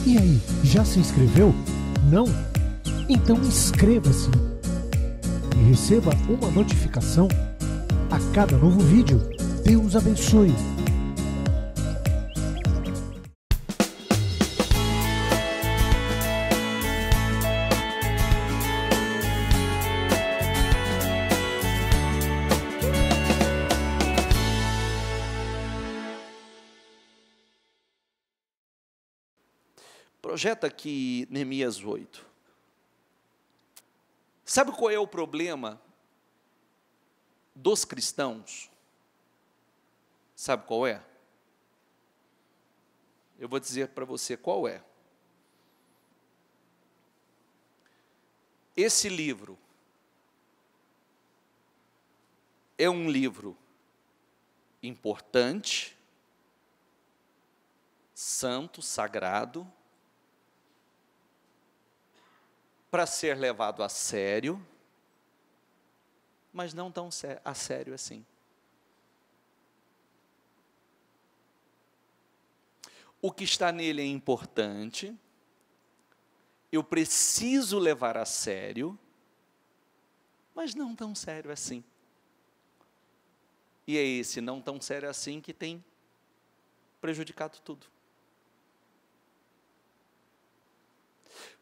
E aí, já se inscreveu? Não? Então inscreva-se e receba uma notificação a cada novo vídeo. Deus abençoe! Projeta aqui Neemias 8. Sabe qual é o problema dos cristãos? Sabe qual é? Eu vou dizer para você qual é. Esse livro é um livro importante, santo, sagrado, para ser levado a sério, mas não tão a sério assim. O que está nele é importante, eu preciso levar a sério, mas não tão sério assim. E é esse não tão sério assim que tem prejudicado tudo.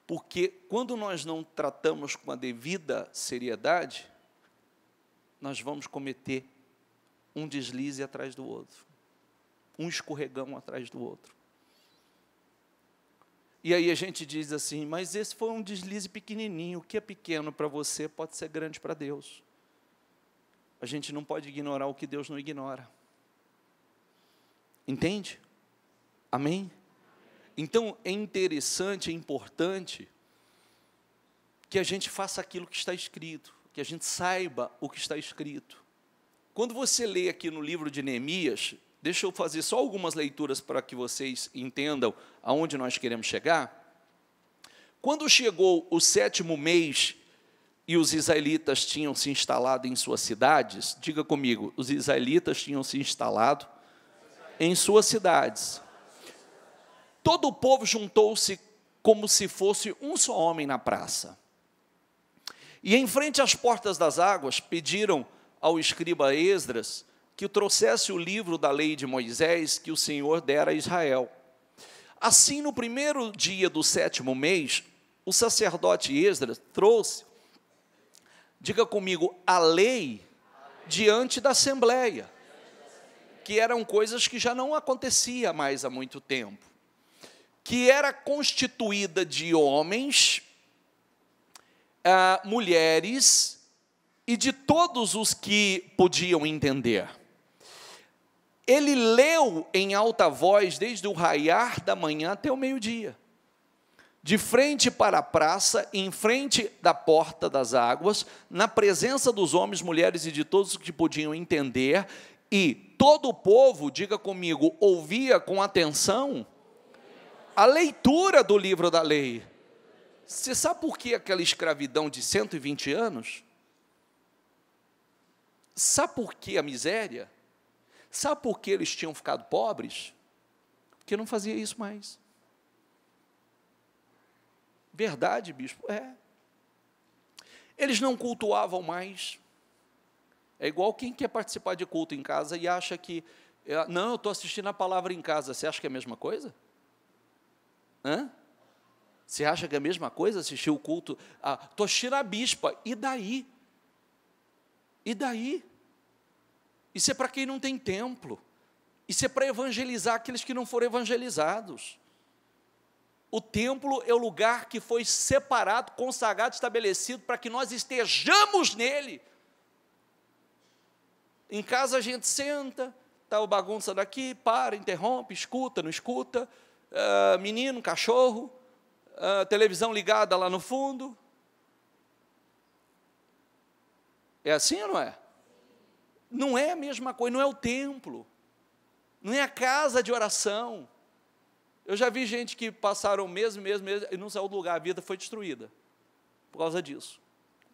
Porque quando nós não tratamos com a devida seriedade, nós vamos cometer um deslize atrás do outro, um escorregão atrás do outro. E aí a gente diz assim, mas esse foi um deslize pequenininho, o que é pequeno para você pode ser grande para Deus. A gente não pode ignorar o que Deus não ignora. Entende? Amém? Então, é interessante, é importante que a gente faça aquilo que está escrito, que a gente saiba o que está escrito. Quando você lê aqui no livro de Neemias, deixa eu fazer só algumas leituras para que vocês entendam aonde nós queremos chegar. Quando chegou o 7º mês e os israelitas tinham se instalado em suas cidades, diga comigo, os israelitas tinham se instalado em suas cidades. Todo o povo juntou-se como se fosse um só homem na praça. E em frente às portas das águas, pediram ao escriba Esdras que trouxesse o livro da lei de Moisés que o Senhor dera a Israel. Assim, no primeiro dia do 7º mês, o sacerdote Esdras trouxe, diga comigo, a lei diante da Assembleia, que eram coisas que já não acontecia mais há muito tempo, que era constituída de homens, mulheres e de todos os que podiam entender. Ele leu em alta voz desde o raiar da manhã até o meio-dia, de frente para a praça, em frente da porta das águas, na presença dos homens, mulheres e de todos os que podiam entender, e todo o povo, diga comigo, ouvia com atenção a leitura do livro da lei. Você sabe por que aquela escravidão de 120 anos? Sabe por que a miséria? Sabe por que eles tinham ficado pobres? Porque não fazia isso mais. Verdade, bispo? É. Eles não cultuavam mais. É igual quem quer participar de culto em casa e acha que, não, eu estou assistindo a palavra em casa. Você acha que é a mesma coisa? Hã? Você acha que é a mesma coisa assistir o culto? Estou assistindo a bispa, e daí? E daí? Isso é para quem não tem templo. Isso é para evangelizar aqueles que não foram evangelizados. O templo é o lugar que foi separado, consagrado, estabelecido para que nós estejamos nele. Em casa a gente senta, está a bagunça daqui, para, interrompe, escuta, não escuta, menino, cachorro, televisão ligada lá no fundo. É assim ou não é? Não é a mesma coisa, não é o templo, não é a casa de oração. Eu já vi gente que passaram meses e não saiu do lugar, a vida foi destruída por causa disso.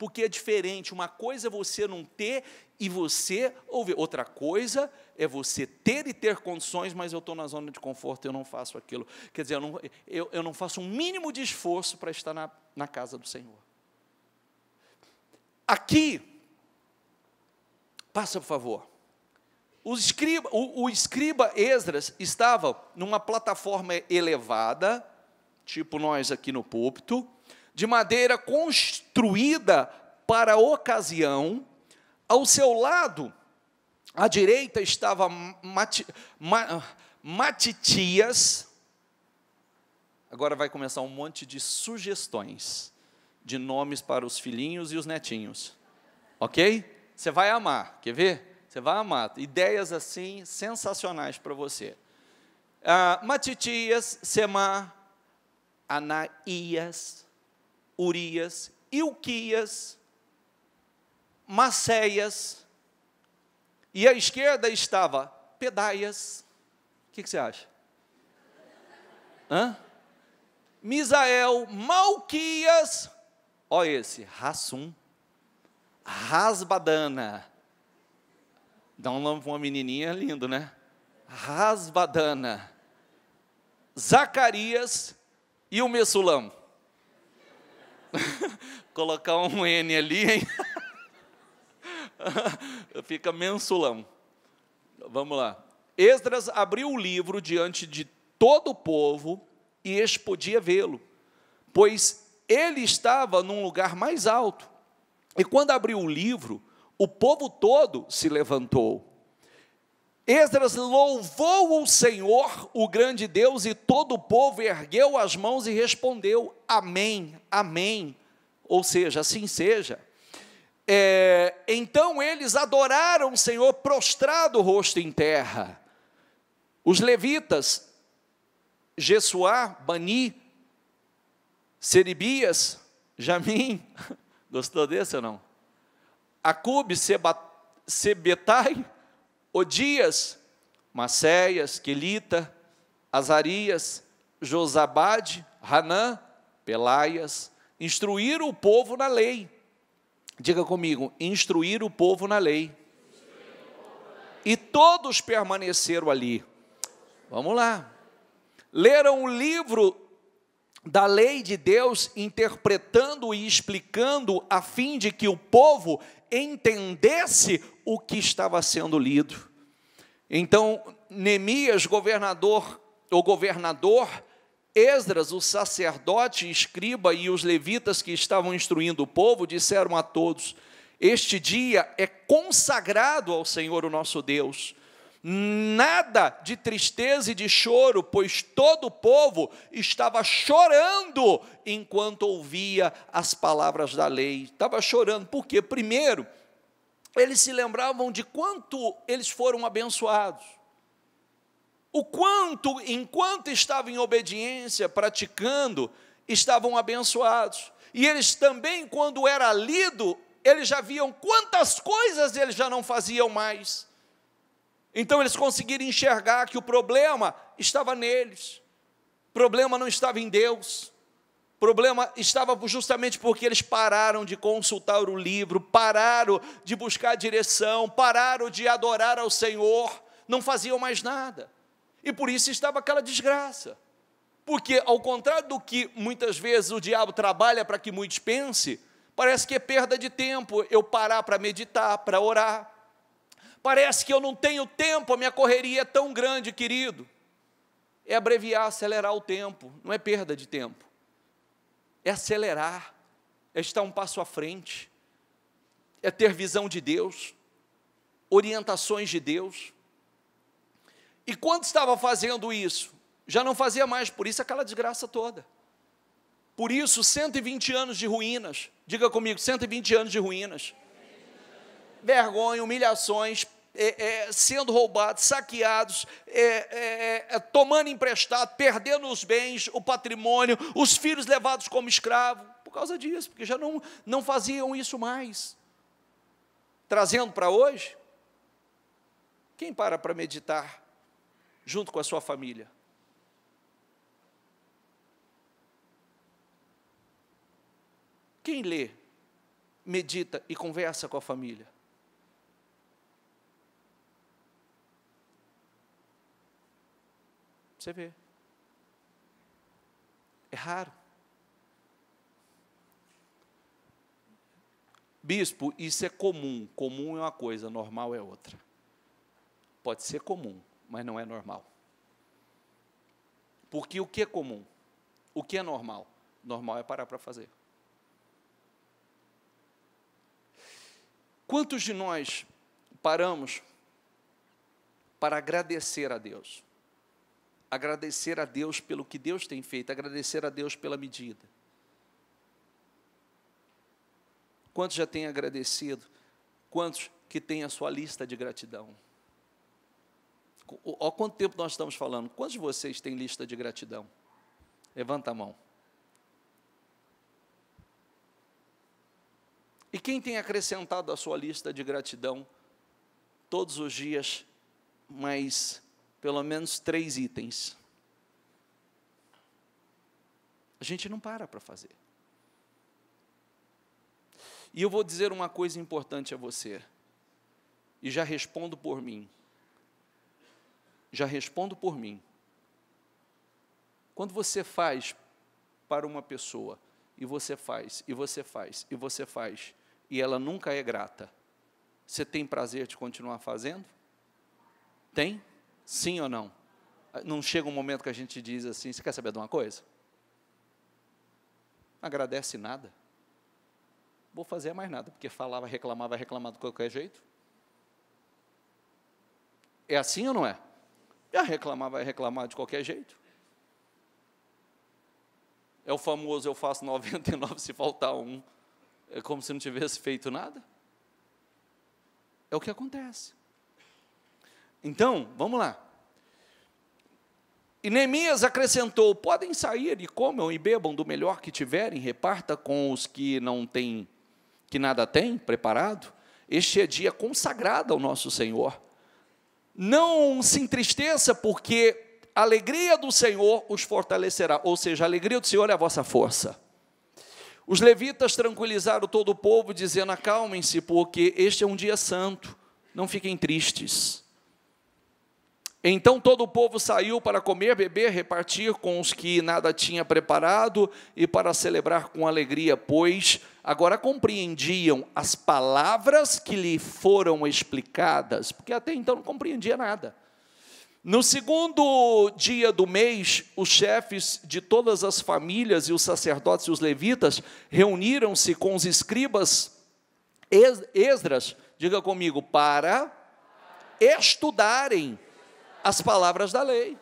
porque é diferente. Uma coisa é você não ter e você ouvir. Outra coisa é você ter e ter condições, mas eu estou na zona de conforto, eu não faço aquilo. Quer dizer, eu não faço um mínimo de esforço para estar na casa do Senhor. Aqui, passa por favor. O escriba Esdras estava numa plataforma elevada, tipo nós aqui no púlpito, de madeira construída para a ocasião. Ao seu lado, à direita, estava Matitias. Agora vai começar um monte de sugestões de nomes para os filhinhos e os netinhos. Ok? Você vai amar, quer ver? Você vai amar. Ideias assim, sensacionais para você. Matitias, Semá, Anaías, Urias, Ilquias, Maceias, e à esquerda estava Pedaias. O que você acha? Misael, Malquias, olha esse, Rassum, Rasbadana. Dá um nome para uma menininha lindo, né? Rasbadana, Zacarias e o Messulam. Colocar um N ali, hein? Fica Mensulam. Vamos lá. Esdras abriu o livro diante de todo o povo e este podia vê-lo, pois ele estava num lugar mais alto. E quando abriu o livro, o povo todo se levantou. Esdras louvou o Senhor, o grande Deus, e todo o povo ergueu as mãos e respondeu: amém, amém. Ou seja, assim seja. Então eles adoraram o Senhor prostrado o rosto em terra. Os levitas, Jesuá, Bani, Seribias, Jamim, gostou desse ou não? Acube, Sebetai, Odias, Maceias, Quelita, Azarias, Josabade, Hanã, Pelaias, instruíram o povo na lei. Diga comigo, instruir o povo na lei. E todos permaneceram ali. Vamos lá. Leram o livro da lei de Deus, interpretando e explicando, a fim de que o povo entendesse o que estava sendo lido. Então, Neemias, governador, Esdras, o sacerdote, escriba, e os levitas que estavam instruindo o povo, disseram a todos: este dia é consagrado ao Senhor o nosso Deus. Nada de tristeza e de choro, pois todo o povo estava chorando enquanto ouvia as palavras da lei. Estava chorando, por quê? Primeiro, eles se lembravam de quanto eles foram abençoados. O quanto, enquanto estavam em obediência, praticando, estavam abençoados. E eles também, quando era lido, eles já viam quantas coisas eles já não faziam mais. Então eles conseguiram enxergar que o problema estava neles. O problema não estava em Deus. O problema estava justamente porque eles pararam de consultar o livro, pararam de buscar direção, pararam de adorar ao Senhor, não faziam mais nada. E por isso estava aquela desgraça. Porque, ao contrário do que muitas vezes o diabo trabalha para que muitos pensem, parece que é perda de tempo eu parar para meditar, para orar. Parece que eu não tenho tempo, a minha correria é tão grande, querido. É abreviar, acelerar o tempo, não é perda de tempo. É acelerar, é estar um passo à frente, é ter visão de Deus, orientações de Deus. E quando estava fazendo isso, já não fazia mais, por isso aquela desgraça toda. Por isso, 120 anos de ruínas. Diga comigo, 120 anos de ruínas. Vergonha, humilhações, sendo roubados, saqueados, tomando emprestado, perdendo os bens, o patrimônio, os filhos levados como escravo, por causa disso, porque já não faziam isso mais. Trazendo para hoje, quem para meditar junto com a sua família? Quem lê medita e conversa com a família. Você vê. É raro. Bispo, isso é comum. Comum é uma coisa, normal é outra. Pode ser comum, mas não é normal. Porque o que é comum? O que é normal? Normal é parar para fazer. Quantos de nós paramos para agradecer a Deus? Agradecer a Deus pelo que Deus tem feito, agradecer a Deus pela medida. Quantos já têm agradecido? Quantos que têm a sua lista de gratidão? Olha quanto tempo nós estamos falando. Quantos de vocês têm lista de gratidão? Levanta a mão. E quem tem acrescentado à sua lista de gratidão, todos os dias, mais pelo menos 3 itens? A gente não para fazer. E eu vou dizer uma coisa importante a você, e já respondo por mim. Já respondo por mim. Quando você faz para uma pessoa, e você faz, e você faz, e você faz, e ela nunca é grata, você tem prazer de continuar fazendo? Tem? Sim ou não? Não chega um momento que a gente diz assim, você quer saber de uma coisa? Não agradece nada. Vou fazer mais nada, porque falava, reclamava, reclamava de qualquer jeito. É assim ou não é? Já reclamava, vai reclamar de qualquer jeito. É o famoso, eu faço 99 se faltar um. É como se não tivesse feito nada. É o que acontece. Então, vamos lá. E Neemias acrescentou, podem sair e comam e bebam do melhor que tiverem, reparta com os que não têm, que nada têm preparado. Este é dia consagrado ao nosso Senhor. Não se entristeça, porque a alegria do Senhor os fortalecerá, ou seja, a alegria do Senhor é a vossa força. Os levitas tranquilizaram todo o povo, dizendo, acalmem-se, porque este é um dia santo, não fiquem tristes. Então todo o povo saiu para comer, beber, repartir com os que nada tinha preparado, e para celebrar com alegria, pois agora compreendiam as palavras que lhe foram explicadas, porque até então não compreendia nada. No segundo dia do mês, os chefes de todas as famílias e os sacerdotes e os levitas reuniram-se com os escribas Esdras, diga comigo, para estudarem as palavras da lei.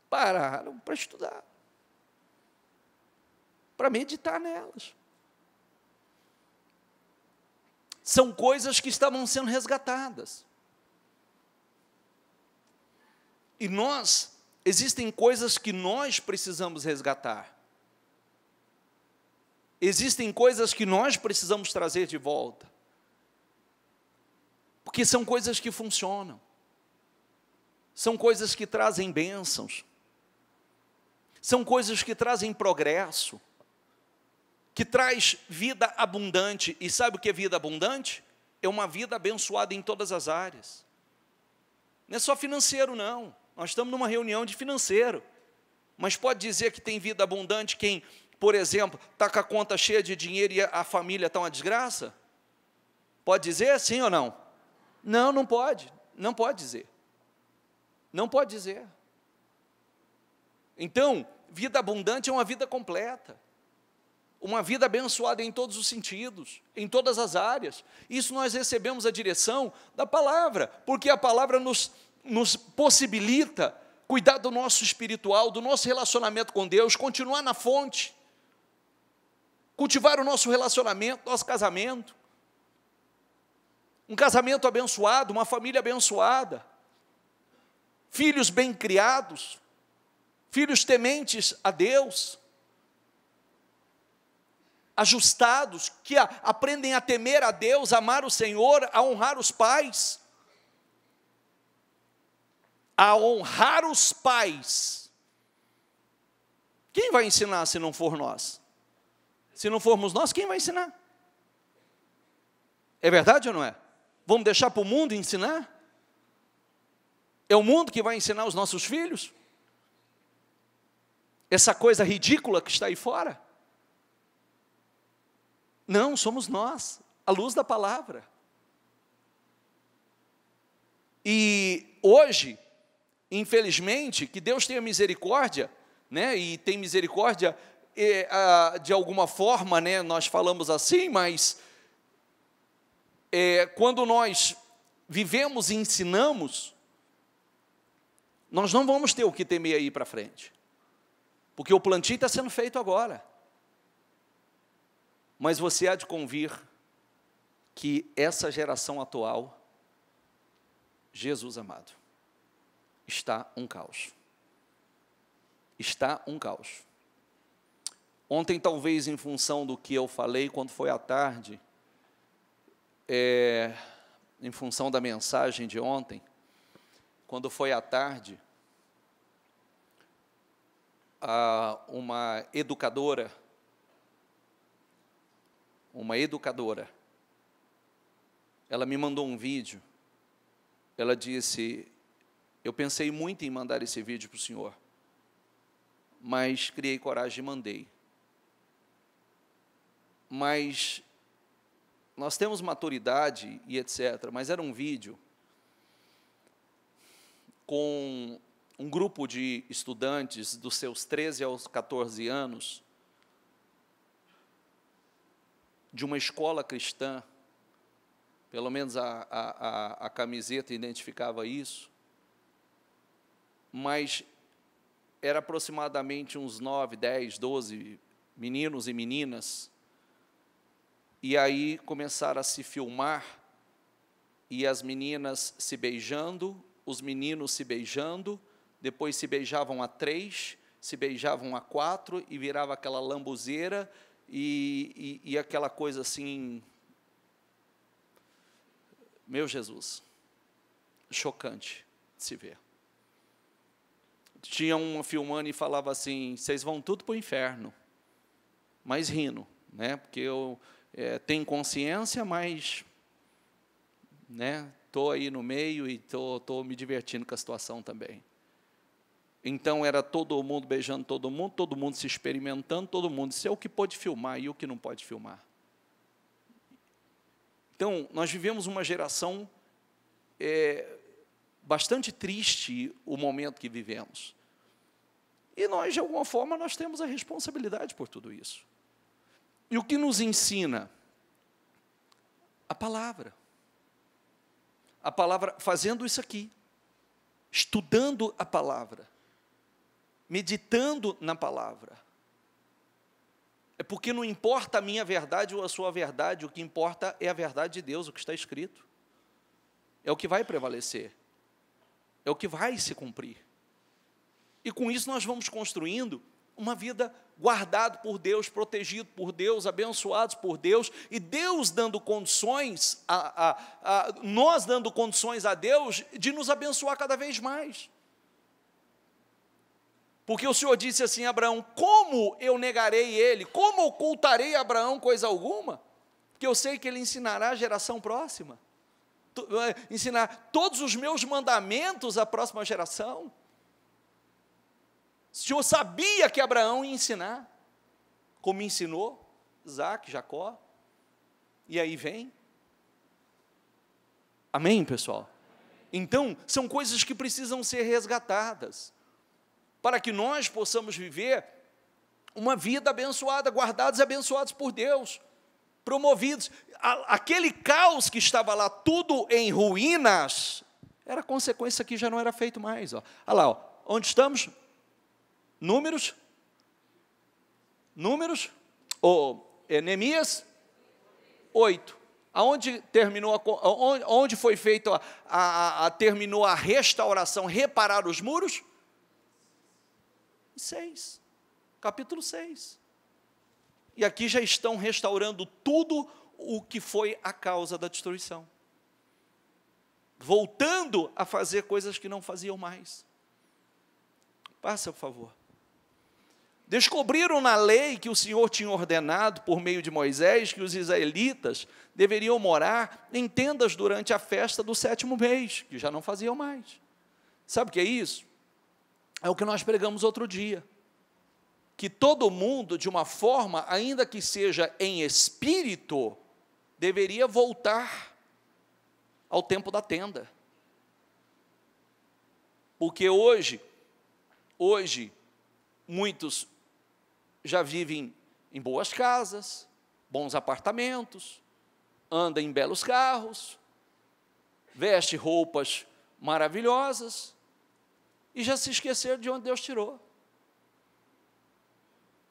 Pararam para estudar, para meditar nelas. São coisas que estavam sendo resgatadas. E existem coisas que nós precisamos resgatar. Existem coisas que nós precisamos trazer de volta. Porque são coisas que funcionam. São coisas que trazem bênçãos. São coisas que trazem progresso. Que traz vida abundante. E sabe o que é vida abundante? É uma vida abençoada em todas as áreas. Não é só financeiro, não. Nós estamos numa reunião de financeiro. Mas pode dizer que tem vida abundante quem, por exemplo, está com a conta cheia de dinheiro e a família está uma desgraça? Pode dizer sim ou não? Não, não pode. Não pode dizer. Não pode dizer. Então, vida abundante é uma vida completa. Uma vida abençoada em todos os sentidos, em todas as áreas. Isso nós recebemos a direção da palavra, porque a palavra nos possibilita cuidar do nosso espiritual, do nosso relacionamento com Deus, continuar na fonte, cultivar o nosso relacionamento, nosso casamento. Um casamento abençoado, uma família abençoada, filhos bem criados, filhos tementes a Deus, ajustados, que aprendem a temer a Deus, a amar o Senhor, a honrar os pais. A honrar os pais. Quem vai ensinar se não for nós? Se não formos nós, quem vai ensinar? É verdade ou não é? Vamos deixar para o mundo ensinar? É o mundo que vai ensinar os nossos filhos? Essa coisa ridícula que está aí fora? Não, somos nós, a luz da palavra. E hoje, infelizmente, que Deus tenha misericórdia, né, e tem misericórdia de alguma forma, né, nós falamos assim, mas quando nós vivemos e ensinamos, nós não vamos ter o que temer aí para frente, porque o plantio está sendo feito agora. Mas você há de convir que essa geração atual, Jesus amado, está um caos. Está um caos. Ontem, talvez, em função do que eu falei, quando foi à tarde, em função da mensagem de ontem, quando foi à tarde, uma educadora, ela me mandou um vídeo. Ela disse: eu pensei muito em mandar esse vídeo para o senhor, mas criei coragem e mandei. Mas nós temos maturidade e etc. Mas era um vídeo com um grupo de estudantes dos seus 13 aos 14 anos, de uma escola cristã, pelo menos a camiseta identificava isso, mas era aproximadamente uns 9, 10, 12 meninos e meninas, e aí começaram a se filmar, e as meninas se beijando, os meninos se beijando, depois se beijavam a 3, se beijavam a 4, e virava aquela lambuzeira, e aquela coisa assim, meu Jesus, chocante de se ver. Tinha uma filmando e falava assim: vocês vão tudo para o inferno, mas rindo, né? Porque eu tenho consciência, mas estou aí no meio e estou me divertindo com a situação também. Então, era todo mundo beijando todo mundo se experimentando, todo mundo. Isso é o que pode filmar e o que não pode filmar. Então, nós vivemos uma geração bastante triste, o momento que vivemos. E nós, de alguma forma, nós temos a responsabilidade por tudo isso. E o que nos ensina? A palavra. A palavra, fazendo isso aqui, estudando a palavra, meditando na palavra. É porque não importa a minha verdade ou a sua verdade, o que importa é a verdade de Deus, o que está escrito. É o que vai prevalecer, é o que vai se cumprir. E com isso nós vamos construindo uma vida guardado por Deus, protegido por Deus, abençoados por Deus, e Deus dando condições, nós dando condições a Deus de nos abençoar cada vez mais. Porque o Senhor disse assim a Abraão: como eu negarei ele? Como ocultarei a Abraão coisa alguma? Porque eu sei que ele ensinará a geração próxima, ensinar todos os meus mandamentos à próxima geração. O Senhor sabia que Abraão ia ensinar, como ensinou Isaac, Jacó, e aí vem. Amém, pessoal? Então, são coisas que precisam ser resgatadas, para que nós possamos viver uma vida abençoada, guardados e abençoados por Deus, promovidos. Aquele caos que estava lá, tudo em ruínas, era consequência que já não era feito mais. Olha lá, onde estamos? Números, Neemias 8. Aonde terminou onde foi feito terminou a restauração, reparar os muros? 6, capítulo 6. E aqui já estão restaurando tudo o que foi a causa da destruição, voltando a fazer coisas que não faziam mais. Passa, por favor. Descobriram na lei que o Senhor tinha ordenado, por meio de Moisés, que os israelitas deveriam morar em tendas durante a festa do 7º mês, que já não faziam mais. Sabe o que é isso? É o que nós pregamos outro dia. Que todo mundo, de uma forma, ainda que seja em espírito, deveria voltar ao tempo da tenda. Porque hoje, muitos já vivem em boas casas, bons apartamentos, andam em belos carros, vestem roupas maravilhosas, e já se esqueceram de onde Deus tirou.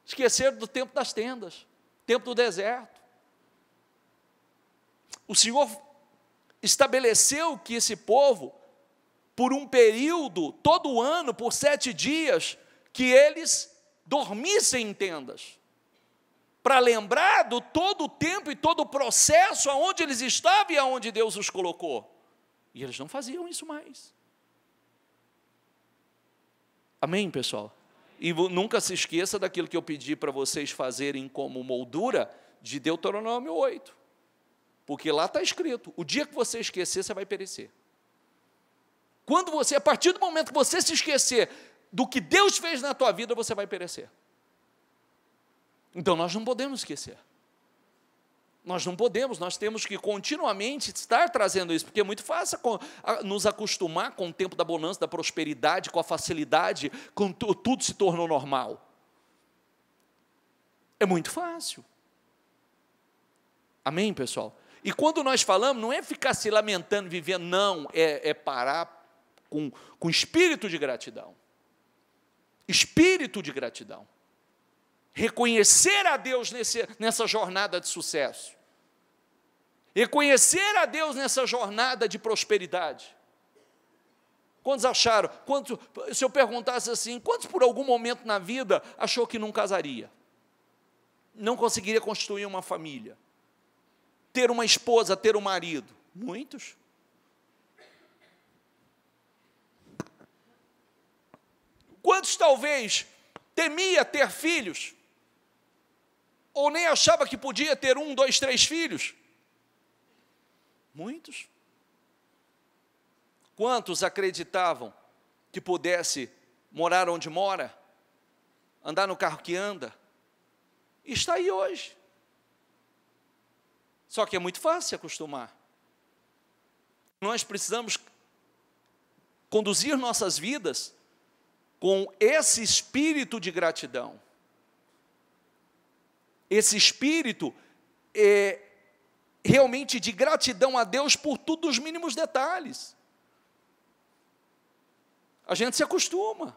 Esqueceram do tempo das tendas, tempo do deserto. O Senhor estabeleceu que esse povo, por um período, todo ano, por 7 dias, que eles dormissem em tendas, para lembrar do todo o tempo e todo o processo aonde eles estavam e aonde Deus os colocou. E eles não faziam isso mais. Amém, pessoal? E nunca se esqueça daquilo que eu pedi para vocês fazerem como moldura de Deuteronômio 8. Porque lá está escrito, o dia que você esquecer, você vai perecer. Quando você, a partir do momento que você se esquecer do que Deus fez na tua vida, você vai perecer. Então nós não podemos esquecer. Nós não podemos, nós temos que continuamente estar trazendo isso, porque é muito fácil nos acostumar com o tempo da bonança, da prosperidade, com a facilidade, com tudo se tornou normal. É muito fácil. Amém, pessoal? E quando nós falamos, não é ficar se lamentando, vivendo, não, é parar com espírito de gratidão. Espírito de gratidão. Reconhecer a Deus nessa jornada de sucesso. Reconhecer a Deus nessa jornada de prosperidade. Quantos acharam? Se eu perguntasse assim, quantos por algum momento na vida achou que não casaria? Não conseguiria constituir uma família? Ter uma esposa, ter um marido? Muitos. Quantos talvez temia ter filhos? Ou nem achava que podia ter 1, 2, 3 filhos? Muitos. Quantos acreditavam que pudesse morar onde mora, andar no carro que anda? E está aí hoje. Só que é muito fácil se acostumar. Nós precisamos conduzir nossas vidas com esse espírito de gratidão. Esse espírito realmente de gratidão a Deus por tudo os mínimos detalhes. A gente se acostuma.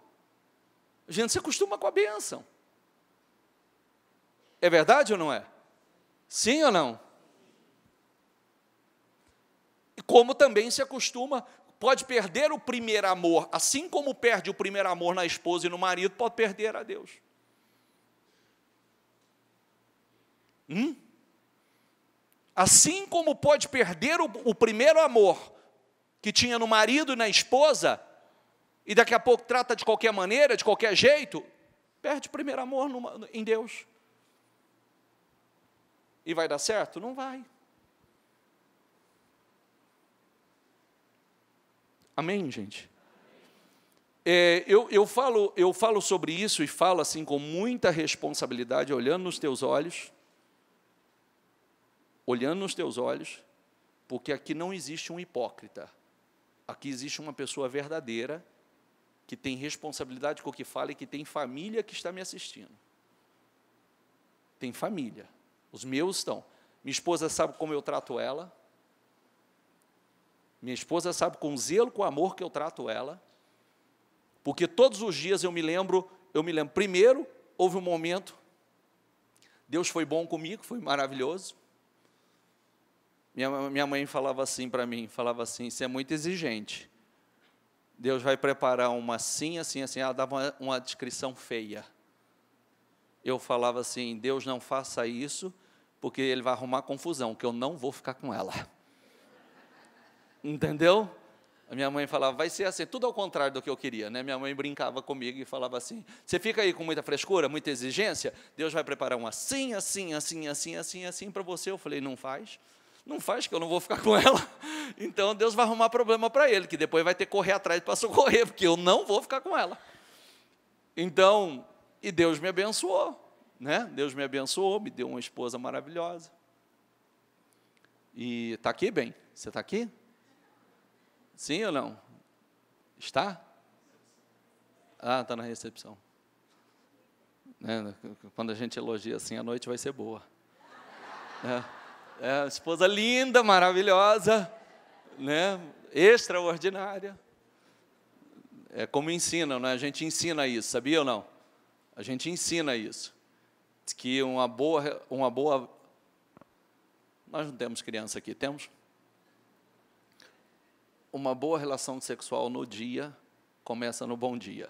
A gente se acostuma com a bênção. É verdade ou não é? Sim ou não? E como também se acostuma, pode perder o primeiro amor, assim como perde o primeiro amor na esposa e no marido, pode perder a Deus. Assim como pode perder o primeiro amor que tinha no marido e na esposa, e daqui a pouco trata de qualquer maneira, de qualquer jeito, perde o primeiro amor em Deus. E vai dar certo? Não vai. Amém, gente? Eu falo sobre isso e falo assim com muita responsabilidade, olhando nos teus olhos, porque aqui não existe um hipócrita, aqui existe uma pessoa verdadeira, que tem responsabilidade com o que fala e que tem família que está me assistindo. Tem família, os meus estão. Minha esposa sabe como eu trato ela, minha esposa sabe com zelo, com amor que eu trato ela, porque todos os dias eu me lembro, primeiro, houve um momento, Deus foi bom comigo, foi maravilhoso. Minha mãe falava assim para mim, você é muito exigente. Deus vai preparar uma assim, ela dava uma descrição feia. Eu falava assim, Deus não faça isso, porque Ele vai arrumar confusão, que eu não vou ficar com ela. Entendeu? A minha mãe falava, vai ser assim, tudo ao contrário do que eu queria, né? Minha mãe brincava comigo e falava assim, você fica aí com muita frescura, muita exigência, Deus vai preparar um assim, assim, assim, assim, assim, assim para você. Eu falei, não faz que eu não vou ficar com ela. Então Deus vai arrumar problema para ele, que depois vai ter que correr atrás para socorrer, porque eu não vou ficar com ela. Então, e Deus me abençoou, né? Deus me abençoou, me deu uma esposa maravilhosa. E está aqui, bem? Você está aqui? Sim ou não? Está? Ah, está na recepção. Quando a gente elogia assim, a noite vai ser boa. Esposa linda, maravilhosa, né? Extraordinária. É como ensinam, né? A gente ensina isso, sabia ou não? A gente ensina isso. Diz que uma boa... Nós não temos criança aqui, temos? Uma boa relação sexual no dia começa no bom dia.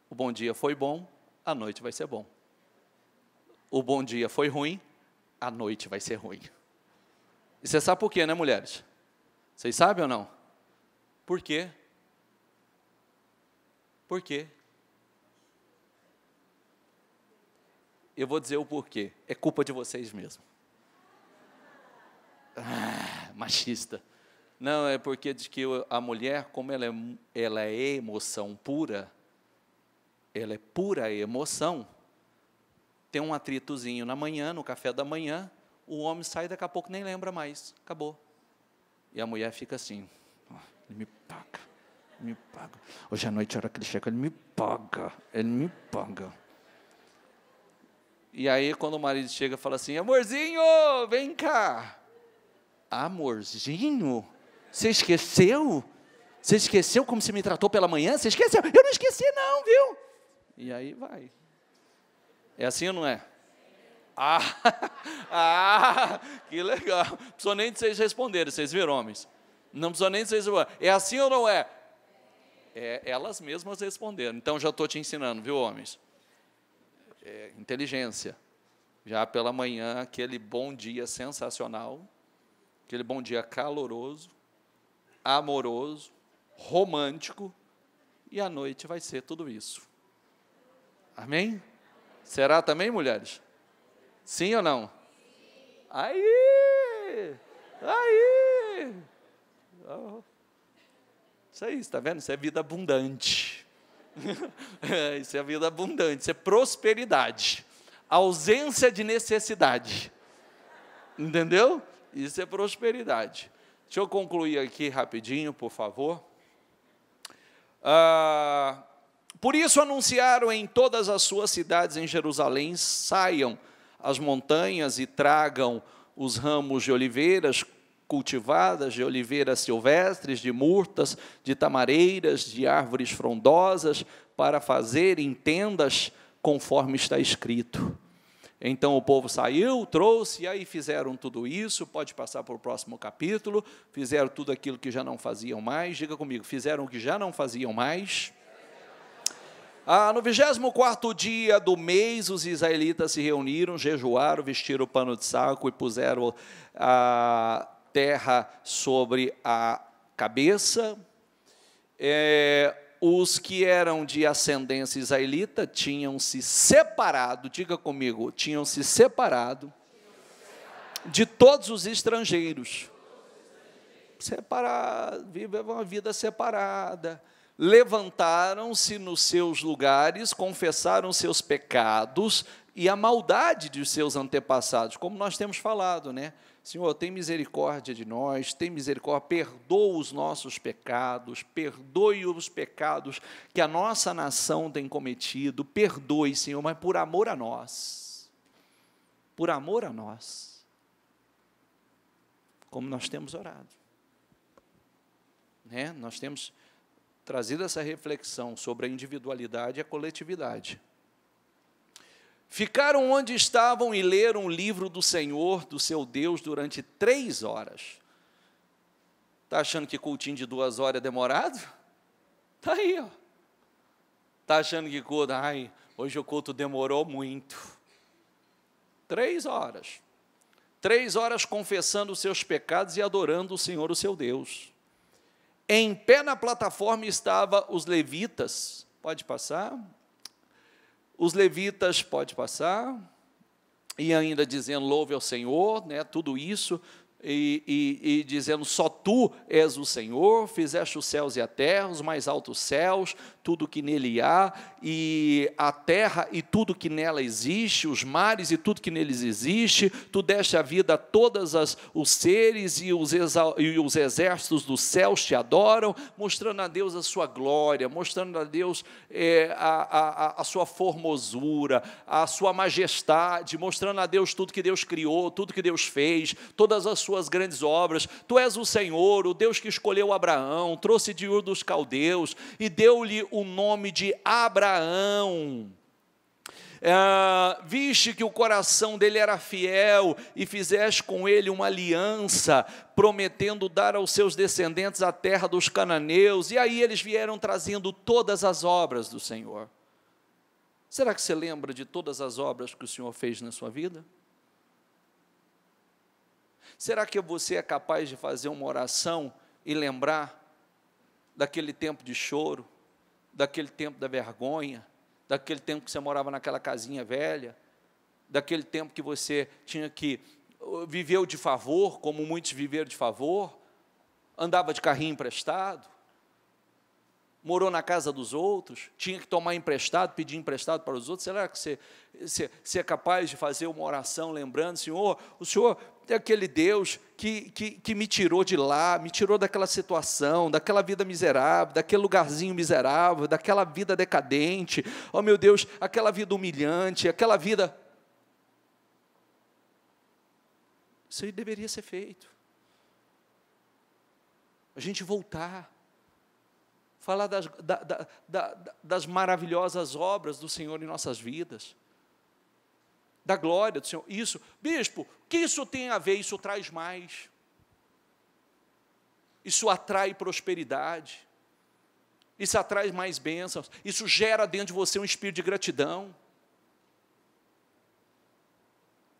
O bom dia foi bom, a noite vai ser bom. O bom dia foi ruim, a noite vai ser ruim. E você sabe por quê, né, mulheres? Vocês sabem ou não? Por quê? Por quê? Eu vou dizer o porquê. É culpa de vocês mesmos. Machista. Não, é porque diz que a mulher, como ela é emoção pura, ela é pura emoção, tem um atritozinho na manhã, no café da manhã, o homem sai, daqui a pouco nem lembra mais, acabou. E a mulher fica assim, ele me paga. Hoje à noite, a hora que ele chega, ele me paga. E aí, quando o marido chega, fala assim, amorzinho, vem cá. Amorzinho? Você esqueceu? Você esqueceu como você me tratou pela manhã? Você esqueceu? Eu não esqueci não, viu? E aí vai. É assim ou não é? Que legal. Não precisou nem de vocês responderem, vocês viram, homens? Não precisou nem de vocês responderem. É assim ou não é? Elas mesmas responderam. Então, já estou te ensinando, viu, homens? Inteligência. Já pela manhã, aquele bom dia sensacional, aquele bom dia caloroso, amoroso, romântico, e à noite vai ser tudo isso. Amém? Será também, mulheres? Sim ou não? Aí! Oh. Isso aí, está vendo? Isso é vida abundante. Isso é vida abundante, isso é prosperidade. Ausência de necessidade. Entendeu? Isso é prosperidade. Deixa eu concluir aqui rapidinho, por favor. Por isso anunciaram em todas as suas cidades em Jerusalém, saiam às montanhas e tragam os ramos de oliveiras cultivadas, de oliveiras silvestres, de murtas, de tamareiras, de árvores frondosas, para fazerem tendas conforme está escrito. Então o povo saiu, trouxe, e aí fizeram tudo isso, pode passar para o próximo capítulo, fizeram tudo aquilo que já não faziam mais, diga comigo, fizeram o que já não faziam mais. No 24º dia do mês, os israelitas se reuniram, jejuaram, vestiram o pano de saco e puseram a terra sobre a cabeça. Os que eram de ascendência israelita tinham se separado, diga comigo, tinham se separado de todos os estrangeiros. Vivem uma vida separada. Levantaram-se nos seus lugares, confessaram seus pecados e a maldade de seus antepassados, como nós temos falado, né? Senhor, tem misericórdia de nós, tem misericórdia, perdoa os nossos pecados, perdoe os pecados que a nossa nação tem cometido, perdoe, Senhor, mas por amor a nós, como nós temos orado, né? Nós temos trazido essa reflexão sobre a individualidade e a coletividade. Ficaram onde estavam e leram o livro do Senhor, do seu Deus, durante 3 horas. Está achando que cultinho de 2 horas é demorado? Está aí, ó. Está achando que culto, hoje o culto demorou muito. 3 horas. 3 horas confessando os seus pecados e adorando o Senhor, o seu Deus. Em pé na plataforma estavam os levitas. Pode passar. Os levitas, pode passar. E ainda dizendo, louve ao Senhor, né, tudo isso. E dizendo, só tu és o Senhor, fizeste os céus e a terra, os mais altos céus, tudo que nele há, e a terra e tudo que nela existe, os mares e tudo que neles existe, tu deste a vida a todos os seres, e os exércitos dos céus te adoram, mostrando a Deus a sua glória, mostrando a Deus a sua formosura, a sua majestade, mostrando a Deus tudo que Deus criou, tudo que Deus fez, todas as suas grandes obras. Tu és o Senhor, o Deus que escolheu Abraão, trouxe de Ur dos Caldeus e deu-lhe o nome de Abraão. Viste que o coração dele era fiel e fizeste com ele uma aliança, prometendo dar aos seus descendentes a terra dos cananeus. E aí eles vieram trazendo todas as obras do Senhor. Será que você lembra de todas as obras que o Senhor fez na sua vida? Será que você é capaz de fazer uma oração e lembrar daquele tempo de choro, daquele tempo da vergonha, daquele tempo que você morava naquela casinha velha, daquele tempo que você viveu de favor, como muitos viveram de favor, andava de carrinho emprestado, morou na casa dos outros, tinha que tomar emprestado, pedir emprestado para os outros? Será que você é capaz de fazer uma oração lembrando, Senhor, o Senhor é aquele Deus que me tirou de lá, me tirou daquela situação, daquela vida miserável, daquele lugarzinho miserável, daquela vida decadente, oh meu Deus, aquela vida humilhante, aquela vida... Isso aí deveria ser feito. A gente voltar, falar das maravilhosas obras do Senhor em nossas vidas, da glória do Senhor. Isso, bispo, o que isso tem a ver? Isso traz mais, isso atrai prosperidade, isso atrai mais bênçãos, isso gera dentro de você um espírito de gratidão,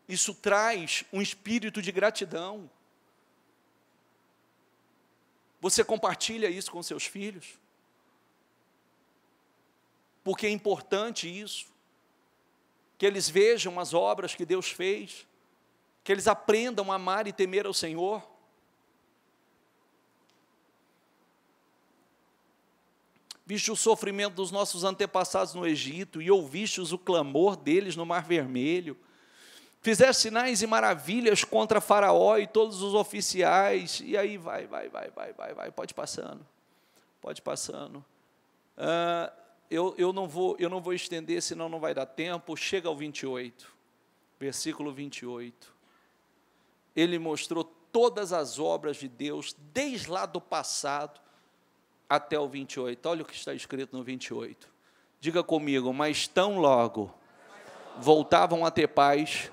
isso traz um espírito de gratidão. Você compartilha isso com seus filhos? Porque é importante isso, que eles vejam as obras que Deus fez, que eles aprendam a amar e temer ao Senhor. Viste o sofrimento dos nossos antepassados no Egito, e ouvistes o clamor deles no Mar Vermelho. Fizeste sinais e maravilhas contra Faraó e todos os oficiais. E aí vai, pode passando. Eu não vou estender, senão não vai dar tempo. Chega ao 28, versículo 28. Ele mostrou todas as obras de Deus, desde lá do passado até o 28. Olha o que está escrito no 28. Diga comigo, mas tão logo voltavam a ter paz,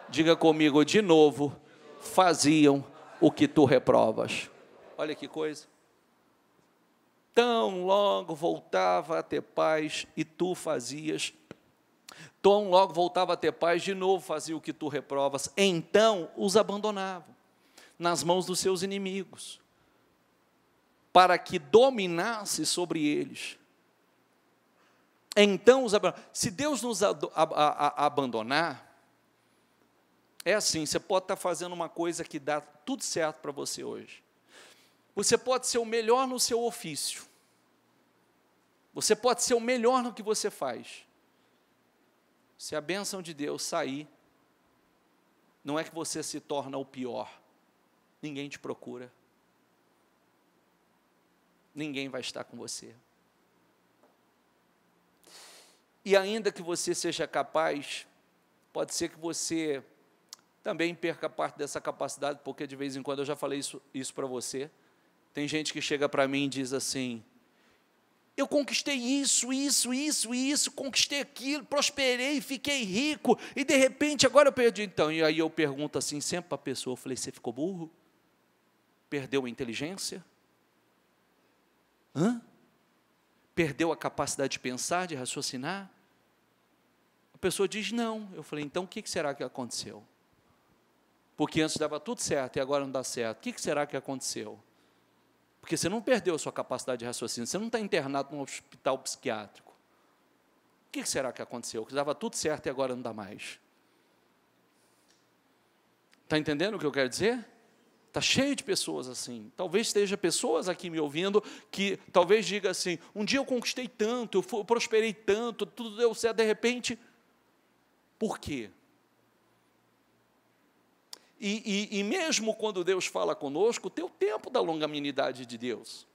diga comigo de novo, faziam o que tu reprovas. Olha que coisa. Tão logo voltava a ter paz e tu fazias, tão logo voltava a ter paz, de novo fazia o que tu reprovas. Então os abandonavam nas mãos dos seus inimigos, para que dominasse sobre eles. Então os abandonavam. Se Deus nos abandonar, é assim, você pode estar fazendo uma coisa que dá tudo certo para você hoje. Você pode ser o melhor no seu ofício. Você pode ser o melhor no que você faz. Se a bênção de Deus sair, não é que você se torna o pior. Ninguém te procura. Ninguém vai estar com você. E ainda que você seja capaz, pode ser que você também perca parte dessa capacidade, porque de vez em quando eu já falei isso para você. Tem gente que chega para mim e diz assim, eu conquistei isso, conquistei aquilo, prosperei, fiquei rico, e de repente agora eu perdi. Então, e aí eu pergunto assim sempre para a pessoa, eu falei, você ficou burro? Perdeu a inteligência? Perdeu a capacidade de pensar, de raciocinar? A pessoa diz não. Eu falei, então o que será que aconteceu? Porque antes dava tudo certo e agora não dá certo. O que será que aconteceu? Porque você não perdeu a sua capacidade de raciocínio, você não está internado num hospital psiquiátrico. O que será que aconteceu? Que dava tudo certo e agora não dá mais. Está entendendo o que eu quero dizer? Está cheio de pessoas assim. Talvez esteja pessoas aqui me ouvindo que talvez diga assim, um dia eu conquistei tanto, eu prosperei tanto, tudo deu certo, de repente, por quê? E mesmo quando Deus fala conosco, tem o tempo da longanimidade de Deus.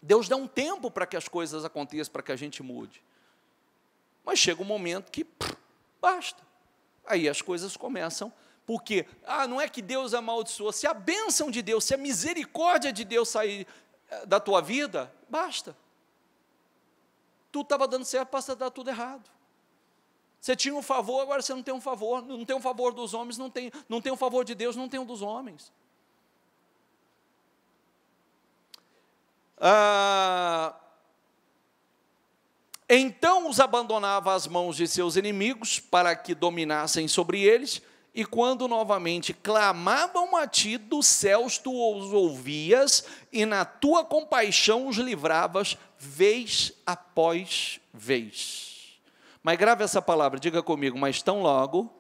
Deus dá um tempo para que as coisas aconteçam, para que a gente mude. Mas chega um momento que basta. Aí as coisas começam, porque, não é que Deus amaldiçoa, se a bênção de Deus, se a misericórdia de Deus sair da tua vida, basta. Tudo estava dando certo, passa a dar tudo errado. Você tinha um favor, agora você não tem um favor. Não tem um favor dos homens, não tem um favor de Deus, não tem um dos homens. Então os abandonava às mãos de seus inimigos, para que dominassem sobre eles, e quando novamente clamavam a ti dos céus, tu os ouvias, e na tua compaixão os livravas, vez após vez. Mas grave essa palavra, diga comigo, mas tão logo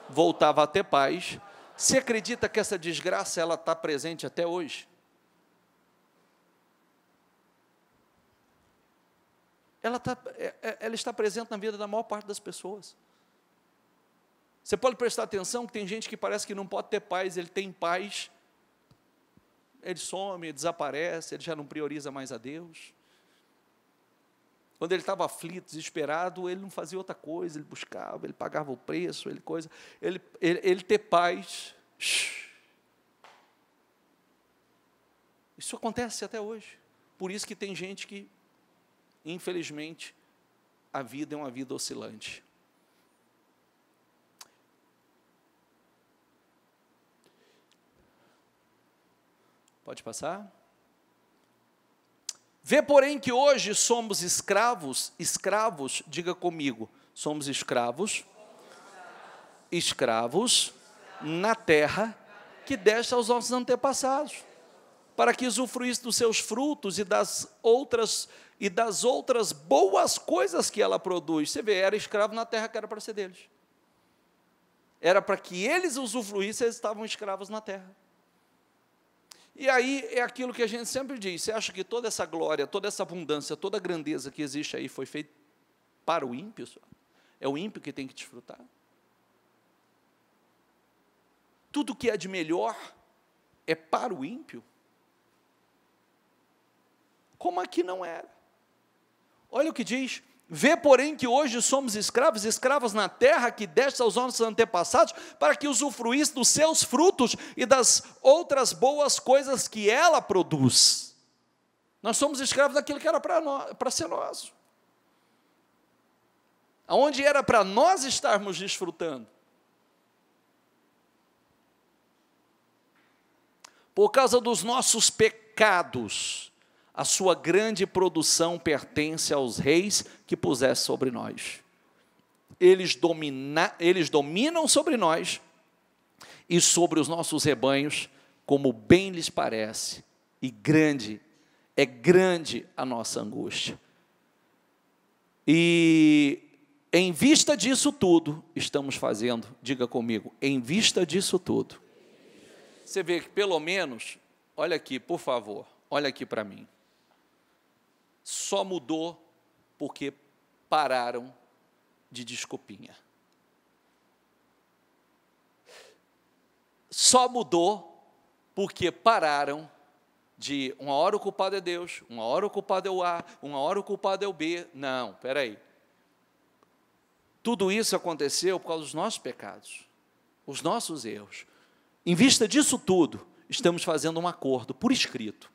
voltava a ter paz. Você acredita que essa desgraça ela está presente até hoje? Ela está presente na vida da maior parte das pessoas. Você pode prestar atenção que tem gente que parece que não pode ter paz, ele tem paz, ele some, ele desaparece, ele já não prioriza mais a Deus. Quando ele estava aflito, desesperado, ele não fazia outra coisa, ele buscava, ele pagava o preço, ele ter paz. Isso acontece até hoje. Por isso que tem gente que, infelizmente, a vida é uma vida oscilante. Pode passar? Vê, porém, que hoje somos escravos, diga comigo, somos escravos na terra que deste aos nossos antepassados, para que usufruísse dos seus frutos e das outras boas coisas que ela produz. Você vê, era escravo na terra que era para ser deles. Era para que eles usufruíssem, eles estavam escravos na terra. E aí é aquilo que a gente sempre diz, você acha que toda essa glória, toda essa abundância, toda a grandeza que existe aí foi feita para o ímpio? É o ímpio que tem que desfrutar? Tudo que é de melhor é para o ímpio? Como aqui não era? Olha o que diz, vê, porém, que hoje somos escravos na terra que deste aos nossos antepassados, para que usufruísse dos seus frutos e das outras boas coisas que ela produz. Nós somos escravos daquilo que era para ser nosso. Aonde era para nós estarmos desfrutando. Por causa dos nossos pecados, a sua grande produção pertence aos reis que pusesse sobre nós. Eles dominam sobre nós e sobre os nossos rebanhos, como bem lhes parece, e é grande a nossa angústia. E em vista disso tudo, estamos fazendo, diga comigo, em vista disso tudo. Você vê que pelo menos, olha aqui, por favor, olha aqui para mim. Só mudou porque pararam de desculpinha. Só mudou porque pararam de uma hora o culpado é Deus, uma hora o culpado é o A, uma hora o culpado é o B. Não, espera aí. Tudo isso aconteceu por causa dos nossos pecados, os nossos erros. Em vista disso tudo, estamos fazendo um acordo por escrito,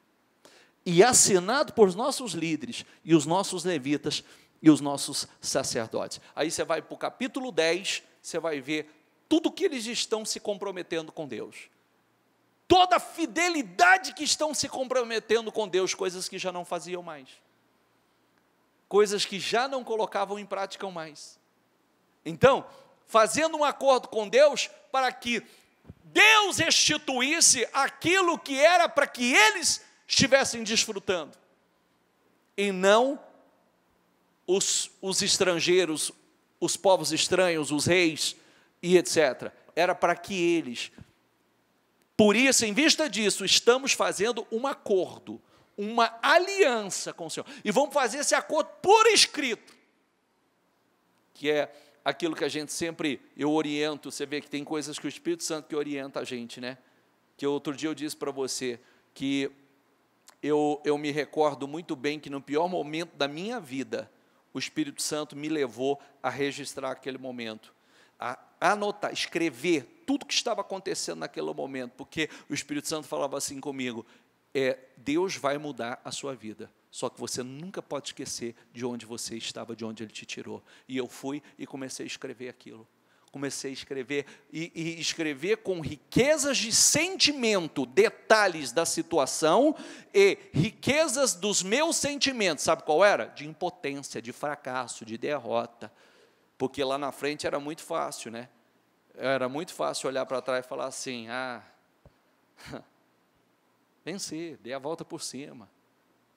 e assinado por nossos líderes, e os nossos levitas, e os nossos sacerdotes. Aí você vai para o capítulo 10, você vai ver tudo que eles estão se comprometendo com Deus. Toda a fidelidade que estão se comprometendo com Deus, coisas que já não faziam mais. Coisas que já não colocavam em prática mais. Então, fazendo um acordo com Deus, para que Deus restituísse aquilo que era para que eles estivessem desfrutando, e não os estrangeiros, os povos estranhos, os reis e etc. Era para que eles, por isso, em vista disso, estamos fazendo um acordo, uma aliança com o Senhor, e vamos fazer esse acordo por escrito, que é aquilo que a gente sempre, eu oriento, você vê que tem coisas que o Espírito Santo que orienta a gente, né? Que outro dia eu disse para você, que eu me recordo muito bem que no pior momento da minha vida, o Espírito Santo me levou a registrar aquele momento, a anotar, escrever tudo que estava acontecendo naquele momento, porque o Espírito Santo falava assim comigo, Deus vai mudar a sua vida, só que você nunca pode esquecer de onde você estava, de onde Ele te tirou. E eu fui e comecei a escrever aquilo. Comecei a escrever, e escrever com riquezas de sentimento, detalhes da situação e riquezas dos meus sentimentos. Sabe qual era? De impotência, de fracasso, de derrota. Porque lá na frente era muito fácil, né? Era muito fácil olhar para trás e falar assim, venci, dei a volta por cima,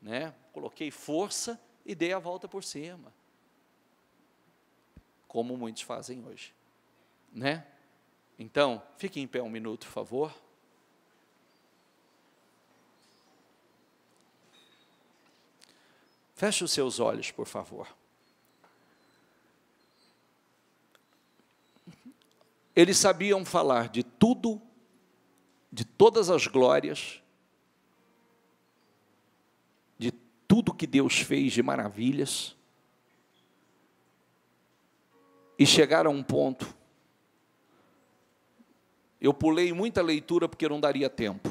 né? Coloquei força e dei a volta por cima. Como muitos fazem hoje. Né? Então, fique em pé um minuto, por favor. Feche os seus olhos, por favor. Eles sabiam falar de tudo, de todas as glórias, de tudo que Deus fez de maravilhas, e chegaram a um ponto. Eu pulei muita leitura porque não daria tempo,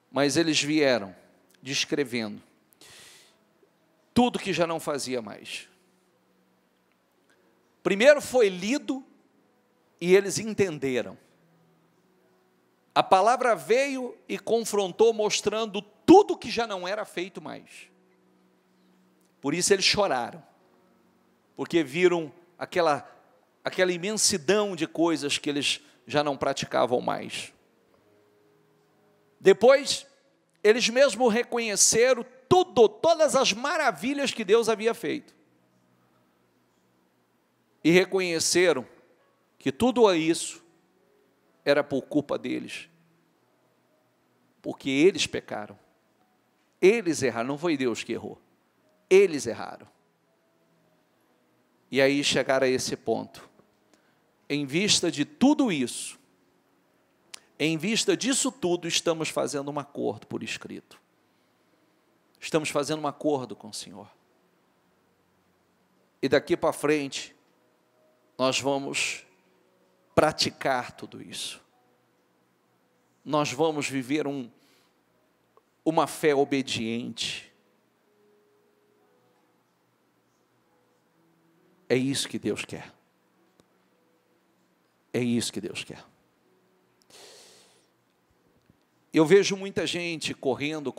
mas eles vieram descrevendo tudo que já não fazia mais. Primeiro foi lido e eles entenderam. A palavra veio e confrontou, mostrando tudo que já não era feito mais. Por isso eles choraram, porque viram aquela imensidão de coisas que eles já não praticavam mais. Depois, eles mesmos reconheceram todas as maravilhas que Deus havia feito. E reconheceram que tudo isso era por culpa deles. Porque eles pecaram. Eles erraram, não foi Deus que errou. Eles erraram. E aí chegaram a esse ponto. Em vista de tudo isso, em vista disso tudo, estamos fazendo um acordo por escrito. Estamos fazendo um acordo com o Senhor. E daqui para frente, nós vamos praticar tudo isso. Nós vamos viver uma fé obediente. É isso que Deus quer. É isso que Deus quer. Eu vejo muita gente correndo,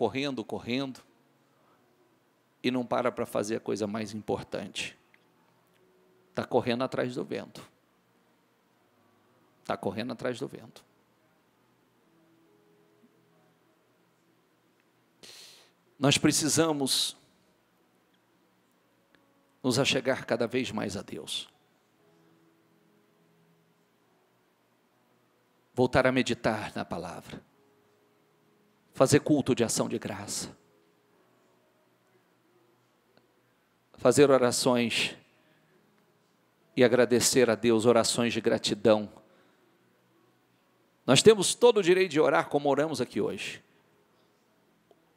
e não para fazer a coisa mais importante. Está correndo atrás do vento. Está correndo atrás do vento. Nós precisamos nos achegar cada vez mais a Deus. Voltar a meditar na palavra, fazer culto de ação de graça, fazer orações e agradecer a Deus, orações de gratidão. Nós temos todo o direito de orar como oramos aqui hoje,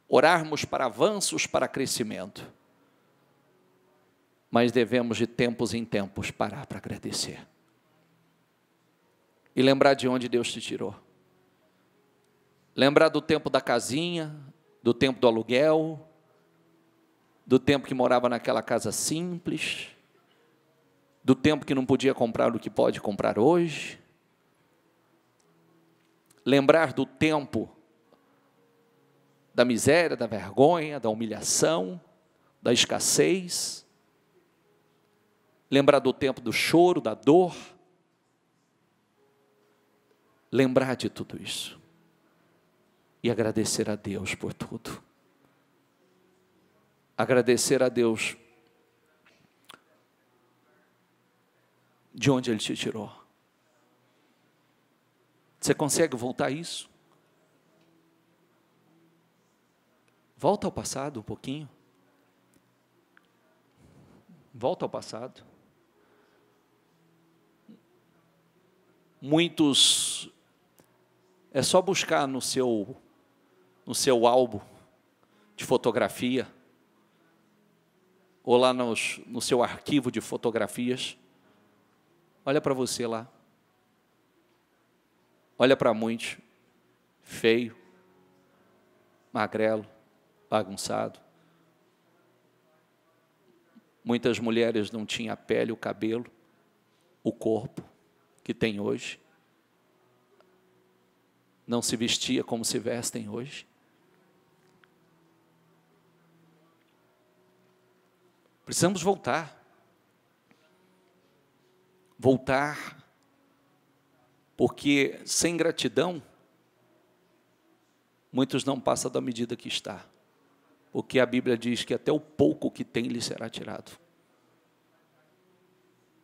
orarmos para avanços, para crescimento, mas devemos de tempos em tempos parar para agradecer. E lembrar de onde Deus te tirou. Lembrar do tempo da casinha, do tempo do aluguel, do tempo que morava naquela casa simples, do tempo que não podia comprar o que pode comprar hoje. Lembrar do tempo da miséria, da vergonha, da humilhação, da escassez. Lembrar do tempo do choro, da dor. Lembrar de tudo isso. e agradecer a Deus por tudo. Agradecer a Deus de onde Ele te tirou. Você consegue voltar a isso? Volta ao passado um pouquinho. Volta ao passado. Muitos, é só buscar no seu álbum de fotografia, ou lá no seu arquivo de fotografias. Olha para você lá. Olha para muitos, feio, magrelo, bagunçado. Muitas mulheres não tinham a pele, o cabelo, o corpo que tem hoje. Não se vestia como se vestem hoje. Precisamos voltar. Voltar, porque sem gratidão, muitos não passam da medida que está. Porque a Bíblia diz que até o pouco que tem lhe será tirado.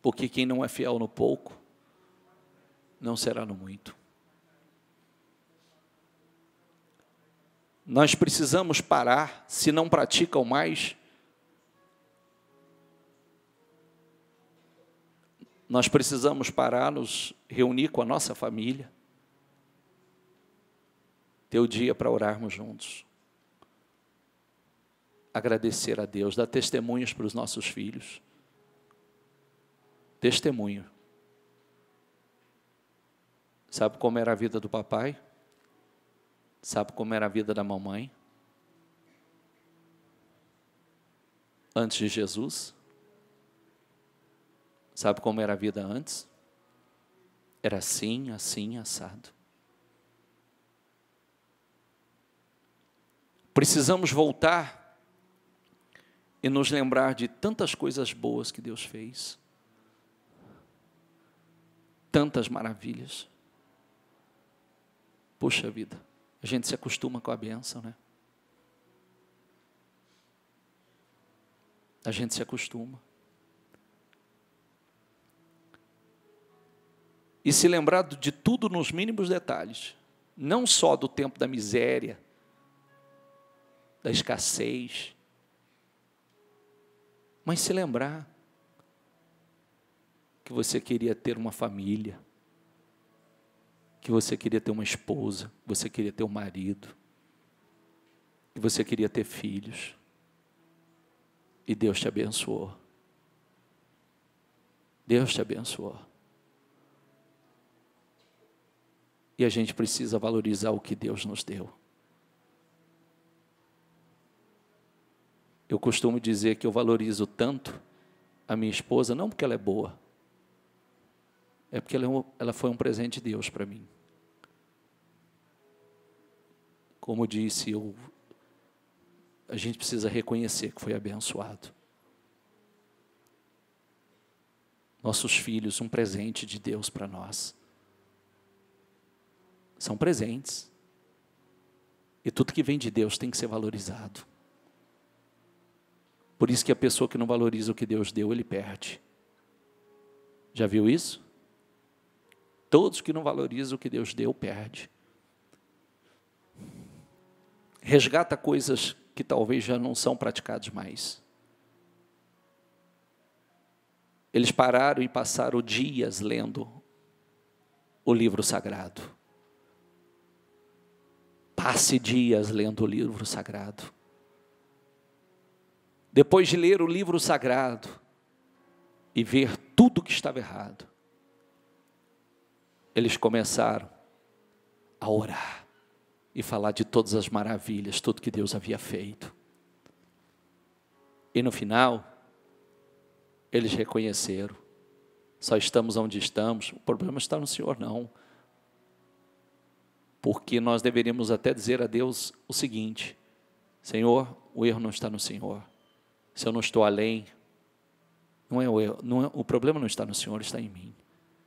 Porque quem não é fiel no pouco, não será no muito. Nós precisamos parar, se não praticam mais, nós precisamos parar, nos reunir com a nossa família, ter o dia para orarmos juntos, agradecer a Deus, dar testemunhos para os nossos filhos, testemunho. Sabe como era a vida do papai? Sabe como era a vida da mamãe? Antes de Jesus? Sabe como era a vida antes? Era assim, assim, assado. Precisamos voltar e nos lembrar de tantas coisas boas que Deus fez. Tantas maravilhas. Puxa vida, a gente se acostuma com a bênção, né? A gente se acostuma. E se lembrar de tudo nos mínimos detalhes, não só do tempo da miséria, da escassez, mas se lembrar que você queria ter uma família, que você queria ter uma esposa, que você queria ter um marido, que você queria ter filhos, e Deus te abençoou. Deus te abençoou. E a gente precisa valorizar o que Deus nos deu. Eu costumo dizer que eu valorizo tanto a minha esposa, não porque ela é boa, é porque ela foi um presente de Deus para mim. Como disse, a gente precisa reconhecer que foi abençoado. Nossos filhos, um presente de Deus para nós. São presentes. E tudo que vem de Deus tem que ser valorizado. Por isso que a pessoa que não valoriza o que Deus deu, ele perde. Já viu isso? Todos que não valorizam o que Deus deu, perde. Resgata coisas que talvez já não são praticadas mais. Eles pararam e passaram dias lendo o livro sagrado. Passe dias lendo o livro sagrado. Depois de ler o livro sagrado e ver tudo que estava errado, eles começaram a orar e falar de todas as maravilhas, tudo que Deus havia feito. E no final, eles reconheceram, só estamos onde estamos, o problema está no Senhor não. Porque nós deveríamos até dizer a Deus o seguinte: Senhor, o erro não está no Senhor. Se eu não estou além, não é o erro, o problema não está no Senhor, está em mim.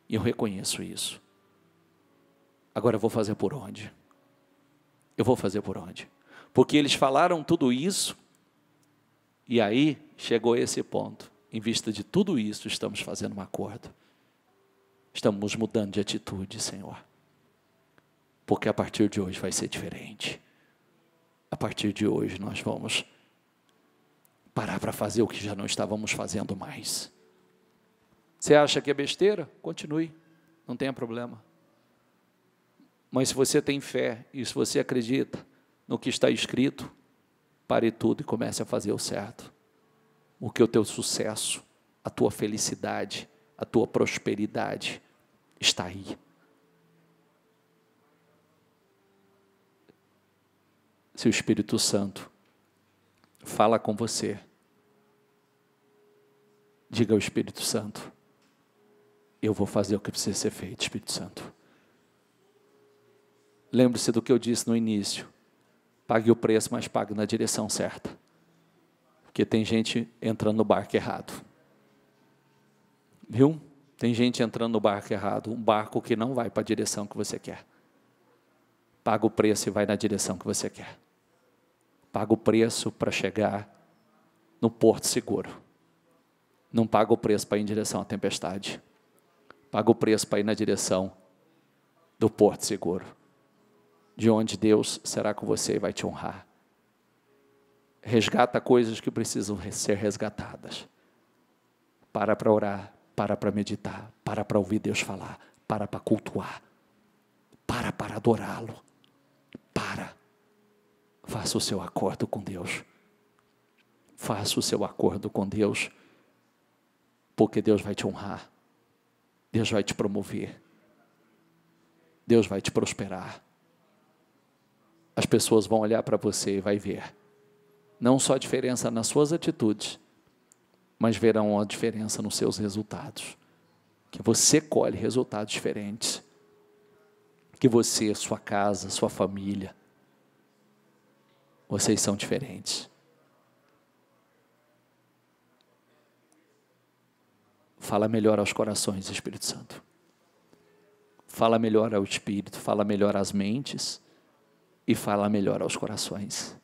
E eu reconheço isso. Agora eu vou fazer por onde? Eu vou fazer por onde? Porque eles falaram tudo isso, e aí chegou esse ponto. Em vista de tudo isso, estamos fazendo um acordo. Estamos mudando de atitude, Senhor. Porque a partir de hoje vai ser diferente. A partir de hoje nós vamos parar para fazer o que já não estávamos fazendo mais. Você acha que é besteira? Continue, não tenha problema. Mas se você tem fé e se você acredita no que está escrito, pare tudo e comece a fazer o certo. Porque o teu sucesso, a tua felicidade, a tua prosperidade está aí. Se o Espírito Santo fala com você, diga ao Espírito Santo: eu vou fazer o que precisa ser feito, Espírito Santo. Lembre-se do que eu disse no início. Pague o preço, mas pague na direção certa. Porque tem gente entrando no barco errado. Viu? Tem gente entrando no barco errado. Um barco que não vai para a direção que você quer. Paga o preço e vai na direção que você quer. Paga o preço para chegar no porto seguro. Não paga o preço para ir em direção à tempestade. Paga o preço para ir na direção do porto seguro. De onde Deus será com você e vai te honrar. Resgata coisas que precisam ser resgatadas. Para orar, para meditar, para ouvir Deus falar, para cultuar, para adorá-lo, faça o seu acordo com Deus. Faça o seu acordo com Deus, porque Deus vai te honrar, Deus vai te promover, Deus vai te prosperar. As pessoas vão olhar para você e vai ver, não só a diferença nas suas atitudes, mas verão a diferença nos seus resultados. Que você colhe resultados diferentes. Que você, sua casa, sua família, vocês são diferentes. Fala melhor aos corações, Espírito Santo. Fala melhor ao Espírito, fala melhor às mentes e fala melhor aos corações.